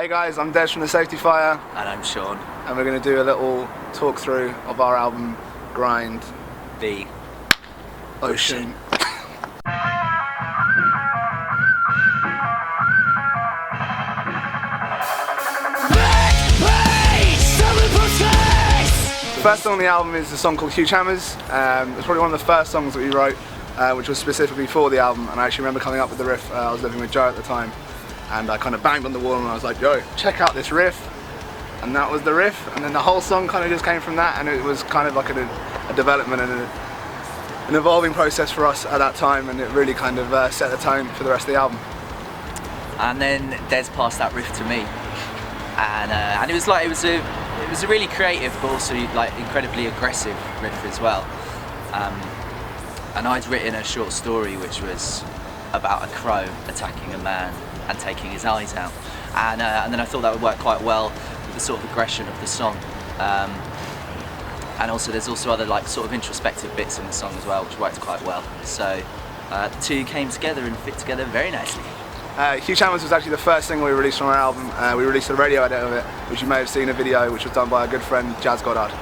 Hey guys, I'm Des from the Safety Fire. And I'm Sean. And we're going to do a little talk through of our album, Grind. The Ocean. The first song on the album is a song called Huge Hammers. It's probably one of the first songs that we wrote, which was specifically for the album. And I actually remember coming up with the riff. I was living with Joe at the time, and I kind of banged on the wall and I was like, yo, check out this riff. And that was the riff, and then the whole song kind of just came from that, and it was kind of like a development and an evolving process for us at that time, and it really kind of set the tone for the rest of the album. And then Des passed that riff to me, and it was a really creative but also like incredibly aggressive riff as well. And I'd written a short story which was about a crow attacking a man and taking his eyes out, and then I thought that would work quite well with the sort of aggression of the song. And also there's also other like sort of introspective bits in the song as well, which worked quite well. So the two came together and fit together very nicely. Huge Hammers was actually the first single we released from our album. We released a radio edit of it, which you may have seen a video, which was done by our good friend Jazz Goddard.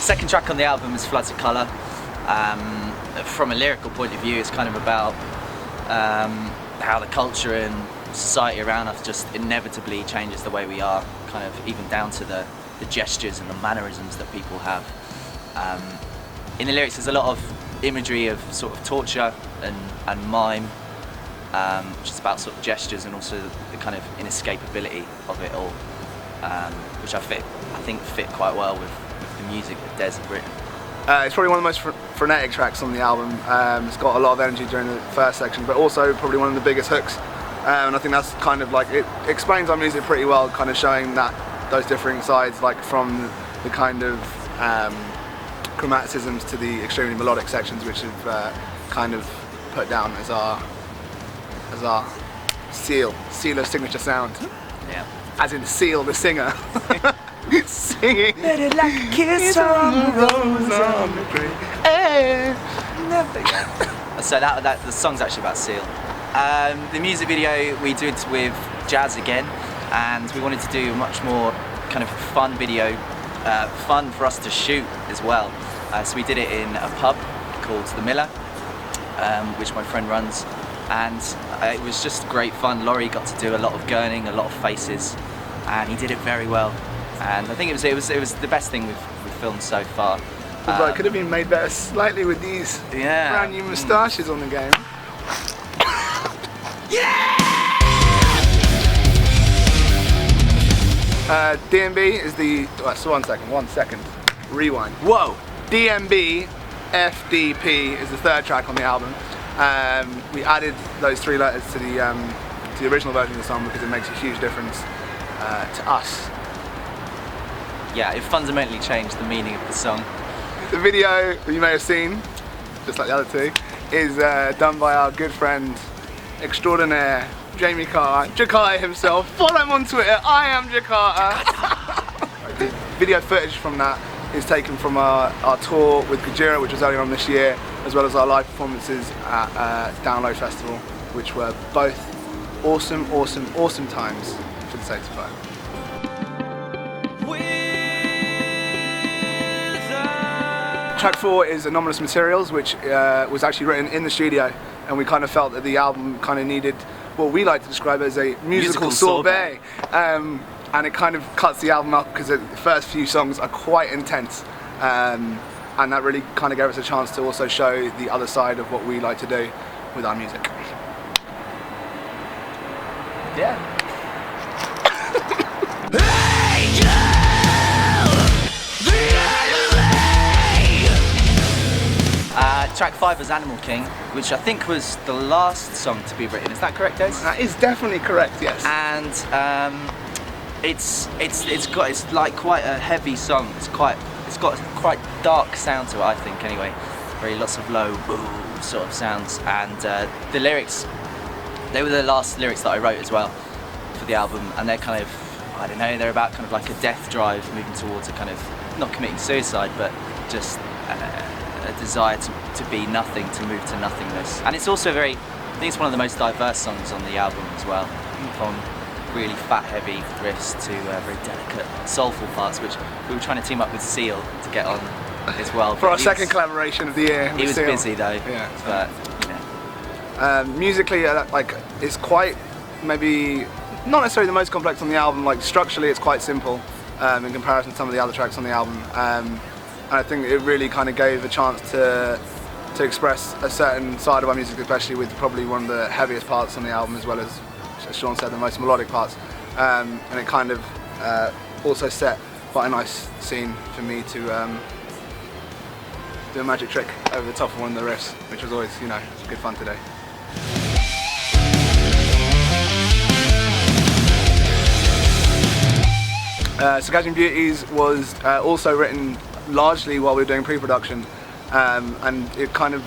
Second track on the album is Floods of Colour. From a lyrical point of view, it's kind of about how the culture and society around us just inevitably changes the way we are, kind of even down to the gestures and the mannerisms that people have. In the lyrics there's a lot of imagery of sort of torture and mime, which is about sort of gestures and also the kind of inescapability of it all, which I think fit quite well with the music that Des had written. It's probably one of the most frenetic tracks on the album. It's got a lot of energy during the first section, but also probably one of the biggest hooks. And I think that's kind of like, it explains our music pretty well, kind of showing that those differing sides, like from the kind of chromaticisms to the extremely melodic sections, which have kind of put down as our seal of signature sound. Yeah. As in Seal the singer. Singing. Let it like a kiss from the rose on the grave. Hey. So the song's actually about Seal. The music video we did with Jazz again, and we wanted to do a much more kind of fun video, fun for us to shoot as well. So we did it in a pub called The Miller, which my friend runs, and it was just great fun. Laurie got to do a lot of gurning, a lot of faces, and he did it very well. And I think it was the best thing we've filmed so far. It could have been made better slightly with these brand new moustaches on the game. Yeah! DMB is the, so one second, rewind. Whoa! DMB, FDP is the third track on the album. We added those three letters to the original version of the song because it makes a huge difference to us. Yeah, it fundamentally changed the meaning of the song. The video that you may have seen, just like the other two, is done by our good friend extraordinaire, Jamie Carter, Jakarta himself. Follow him on Twitter, I am Jakarta. The video footage from that is taken from our tour with Gajira, which was earlier on this year, as well as our live performances at Download Festival, which were both awesome times for the Safety Fire. Track 4 is Anomalous Materials, which was actually written in the studio, and we kind of felt that the album kind of needed what we like to describe as a musical sorbet. And it kind of cuts the album up because the first few songs are quite intense, and that really kind of gave us a chance to also show the other side of what we like to do with our music. Yeah. Track 5 was Animal King, which I think was the last song to be written. Is that correct, Des? That is definitely correct, yes. And it's like quite a heavy song. It's got a quite dark sound to it, I think. Anyway, very lots of low boo sort of sounds. And the lyrics, they were the last lyrics that I wrote as well for the album, and they're kind of, I don't know, they're about kind of like a death drive moving towards a kind of not committing suicide, but just a desire to be nothing, to move to nothingness. And it's also I think it's one of the most diverse songs on the album as well, from really fat heavy riffs to very delicate soulful parts, which we were trying to team up with Seal to get on as well. For our second collaboration of the year. He was busy though, yeah. But you know. Musically, like, it's quite, maybe not necessarily the most complex on the album. Like, structurally it's quite simple in comparison to some of the other tracks on the album, and I think it really kind of gave a chance to express a certain side of our music, especially with probably one of the heaviest parts on the album, as well as Sean said, the most melodic parts, and it kind of also set quite a nice scene for me to do a magic trick over the top of one of the riffs, which was always, you know, good fun today. Circassian Beauties was also written largely while we were doing pre-production, and it kind of,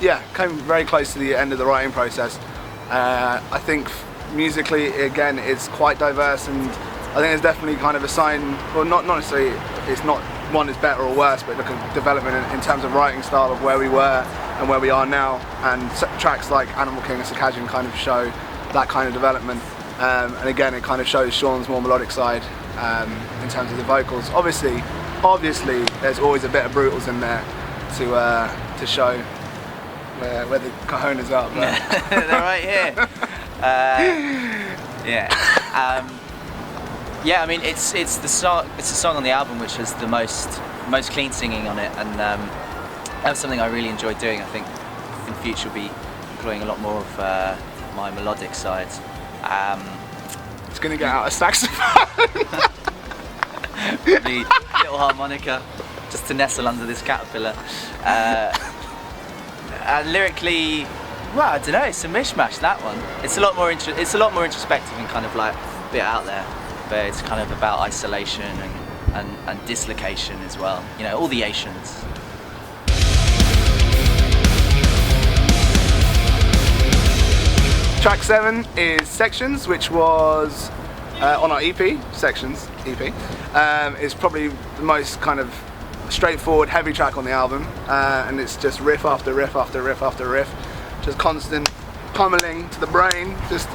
yeah, came very close to the end of the writing process. I think musically, again, it's quite diverse, and I think it's definitely kind of a sign, well, not necessarily, it's not one is better or worse, but look at development in terms of writing style of where we were and where we are now, and tracks like Animal King and Circassian kind of show that kind of development, and again it kind of shows Sean's more melodic side in terms of the vocals. Obviously there's always a bit of brutals in there to show where the cojones are, but they're right here. Yeah, I mean it's a song on the album which has the most clean singing on it, and that's something I really enjoy doing. I think in future we'll be employing a lot more of my melodic side. It's gonna get out a saxophone. The little harmonica, just to nestle under this caterpillar. And lyrically, well, I don't know, it's a mishmash, that one. It's a lot more introspective and kind of like a bit out there, but it's kind of about isolation and dislocation as well. You know, all the Asians. Track 7 is Sections, which was on our EP, Sections EP. It's probably the most kind of straightforward, heavy track on the album, and it's just riff after riff after riff after riff, just constant pummeling to the brain, just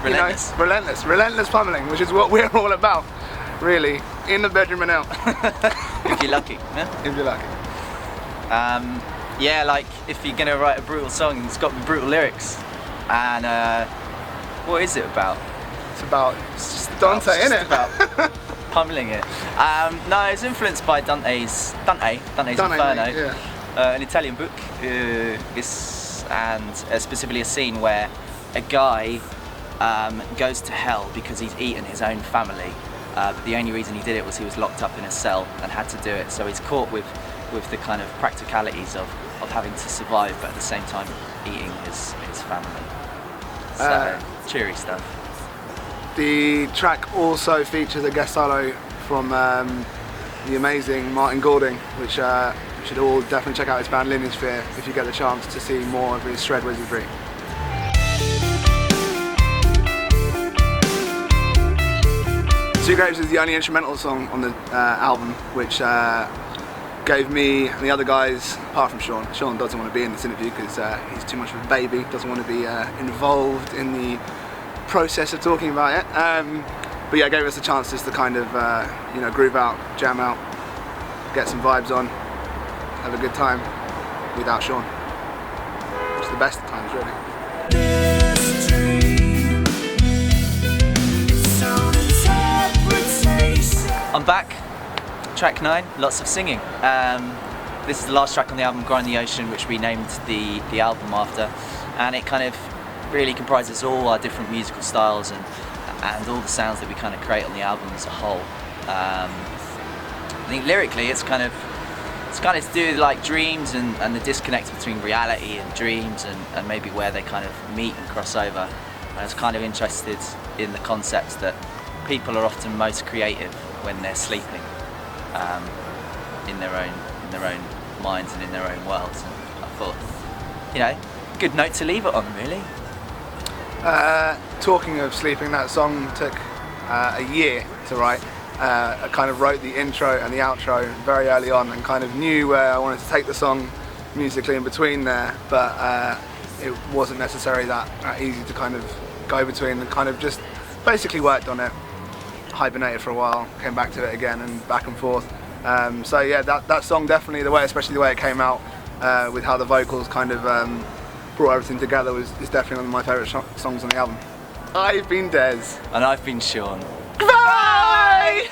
relentless, you know, relentless pummeling, which is what we're all about, really, in the bedroom and out. If you're lucky. Yeah? If you're lucky. Yeah, like if you're gonna write a brutal song, it's got brutal lyrics. And what is it about? It's just Dante, isn't it? About pummeling it. No, it's influenced by Dante's Inferno, yeah. An Italian book, and specifically a scene where a guy goes to hell because he's eaten his own family, but the only reason he did it was he was locked up in a cell and had to do it. So he's caught with the kind of practicalities of having to survive, but at the same time eating his family. So cheery stuff. The track also features a guest solo from the amazing Martin Golding, which you should all definitely check out his band Lineage Fear if you get the chance to see more of his shred wizardry. SEAGRAVES is the only instrumental song on the album, which gave me and the other guys, apart from Sean. Sean doesn't want to be in this interview because he's too much of a baby, doesn't want to be involved in the process of talking about it. But yeah, it gave us a chance just to kind of you know, groove out, jam out, get some vibes on, have a good time without Sean. It's the best of times, really. I'm back. Track 9, lots of singing. This is the last track on the album, Grind the Ocean, which we named the album after, and it kind of really comprises all our different musical styles and all the sounds that we kind of create on the album as a whole. I think lyrically it's kind of to do with like dreams and the disconnect between reality and dreams and maybe where they kind of meet and cross over. And I was kind of interested in the concept that people are often most creative when they're sleeping, in their own minds and in their own worlds. And I thought, you know, good note to leave it on, really. Talking of sleeping, that song took a year to write. I kind of wrote the intro and the outro very early on and kind of knew where I wanted to take the song musically in between there, but it wasn't necessarily that easy to kind of go between, and kind of just basically worked on it, hibernated for a while, came back to it again, and back and forth. So yeah, that song definitely, especially the way it came out, with how the vocals kind of brought everything together, is definitely one of my favourite songs on the album. I've been Des. And I've been Sean. Bye!